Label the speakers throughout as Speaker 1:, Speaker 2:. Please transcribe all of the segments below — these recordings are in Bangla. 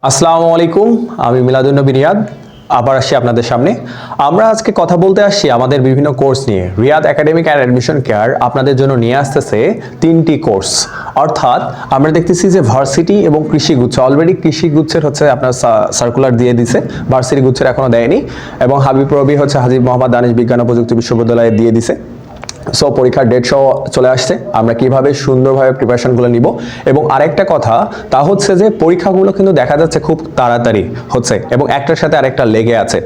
Speaker 1: আসসালামু আলাইকুম, আমি মিলাদুন্নবী রিয়াদ আবার আসছি আপনাদের সামনে। আমরা আজকে কথা বলতে আসছি আমাদের বিভিন্ন কোর্স নিয়ে। Riyad academic and admission care আপনাদের জন্য নিয়ে আসতেছে 3টি কোর্স, অর্থাৎ আমরা দেখতেছি যে ভার্সিটি এবং কৃষিগুচ্ছ। অলরেডি কৃষিগুচ্ছের হচ্ছে আপনার সার্কুলার দিয়ে দিছে, ভার্সিটি গুচ্ছের এখনো দেয়নি, এবং হাবিব রবি হচ্ছে হাজী মোহাম্মদ দানিশ বিজ্ঞান ও প্রযুক্তি বিশ্ববিদ্যালয়ে দিয়ে দিছে। সো পরীক্ষার ডেট সহ চলে আসছে, আমরা কিভাবে সুন্দরভাবে প্রিপারেশনগুলো নিব। এবং আরেকটা কথা তা হচ্ছে যে পরীক্ষাগুলো কিন্তু দেখা যাচ্ছে খুব তাড়াতাড়ি হচ্ছে এবং একটার সাথে আরেকটা লেগে আছে।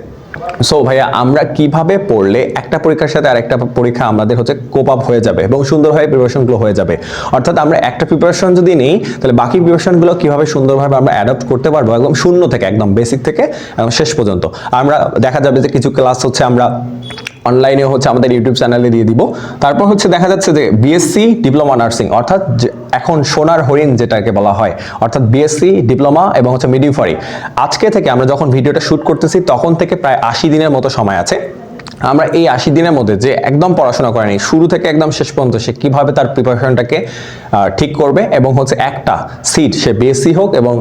Speaker 1: সো ভাইয়া, আমরা কিভাবে পড়লে একটা পরীক্ষার সাথে আরেকটা পরীক্ষা আমাদের হচ্ছে কোপ আপ হয়ে যাবে এবং সুন্দরভাবে প্রিপারেশনগুলো হয়ে যাবে। অর্থাৎ আমরা একটা প্রিপারেশন যদি নেই, তাহলে বাকি প্রিপারেশনগুলো কিভাবে সুন্দরভাবে আমরা অ্যাডাপ্ট করতে পারবো একদম শূন্য থেকে, একদম বেসিক থেকে একদম শেষ পর্যন্ত। আমরা দেখা যাবে যে কিছু ক্লাস হচ্ছে আমরা অনলাইনে হচ্ছে আমাদের ইউটিউব চ্যানেলে দিয়ে দিব। তারপর হচ্ছে দেখা যাচ্ছে যে বিএসসি ডিপ্লোমা নার্সিং, অর্থাৎ এখন সোনার হরিণ যেটাকে বলা হয়, অর্থাৎ বিএসসি ডিপ্লোমা এবং হচ্ছে মিডওয়াইফারি। আজকে থেকে আমরা যখন ভিডিওটা শ্যুট করতেছি তখন থেকে প্রায় 80 দিনের মতো সময় আছে। আমরা এই 80 দিনের মধ্যে যে একদম পড়াশোনা করেনি, শুরু থেকে একদম শেষ পর্যন্ত সে কীভাবে তার প্রিপারেশনটাকে ঠিক করবে এবং হচ্ছে একটা সিট, সে বিএসসি হোক এবং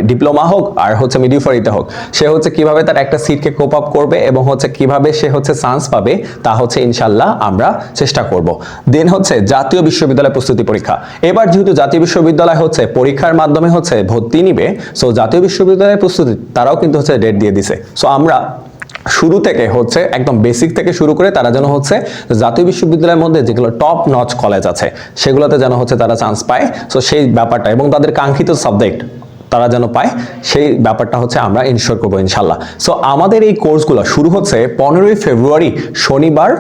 Speaker 1: ডিপ্লোমা হোক আর হচ্ছে মিডওয়াইফারিতে হোক, সে হচ্ছে কিভাবে তার একটা সিটকে কোপ আপ করবে এবং হচ্ছে কিভাবে সে হচ্ছে চান্স পাবে, তা হচ্ছে ইনশাল্লাহ আমরা চেষ্টা করব। দেন হচ্ছে জাতীয় বিশ্ববিদ্যালয় প্রস্তুতি পরীক্ষা। এবার যেহেতু জাতীয় বিশ্ববিদ্যালয় হচ্ছে পরীক্ষার মাধ্যমে হচ্ছে ভর্তি নিবে, সো জাতীয় বিশ্ববিদ্যালয়ের প্রস্তুতি তারাও কিন্তু হচ্ছে ডেট দিয়ে দিছে। সো আমরা শুরু থেকে হচ্ছে একদম বেসিক থেকে শুরু করে তারা যেন হচ্ছে জাতীয় বিশ্ববিদ্যালয়ের মধ্যে যেগুলো টপ নচ কলেজ আছে সেগুলোতে যেন হচ্ছে তারা চান্স পায়। সো সেই ব্যাপারটা এবং তাদের কাঙ্ক্ষিত সাবজেক্ট তারা যেন পায়, সেই ব্যাপারটা হচ্ছে আমরা ইনশিওর করবো ইনশাল্লাহ। সো আমাদের এই কোর্সগুলো শুরু হচ্ছে 15ই ফেব্রুয়ারি শনিবার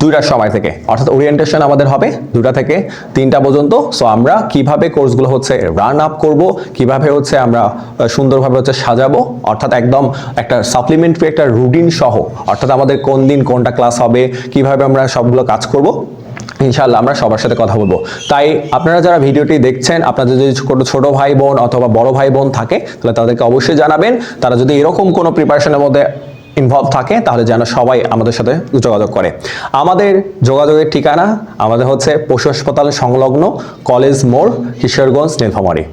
Speaker 1: 2টার সময় থেকে, অর্থাৎ ওরিয়েন্টেশন আমাদের হবে 2টা থেকে 3টা পর্যন্ত। সো আমরা কিভাবে কোর্সগুলো হচ্ছে রান আপ করব, কিভাবে হচ্ছে আমরা সুন্দরভাবে হচ্ছে সাজাবো, অর্থাৎ একদম একটা সাপ্লিমেন্টারি একটা রুটিন সহ, অর্থাৎ আমাদের কোন দিন কোনটা ক্লাস হবে, কিভাবে আমরা সবগুলো কাজ করব, ইনশাআল্লাহ আমরা সবার সাথে কথা বলবো। তাই আপনারা যারা ভিডিওটি দেখছেন, আপনাদের যদি ছোট ভাই বোন অথবা বড় ভাই বোন থাকে, তাহলে তাদেরকে অবশ্যই জানাবেন। তারা যদি এরকম কোনো প্রিপারেশনের মধ্যে ইনভলভ থাকে তাহলে যেন সবাই আমাদের সাথে যোগাযোগ করে। আমাদের যোগাযোগের ঠিকানা আমাদের হচ্ছে পশু হাসপাতাল সংলগ্ন কলেজ মোড়, কিশোরগঞ্জ, নীলফামারী।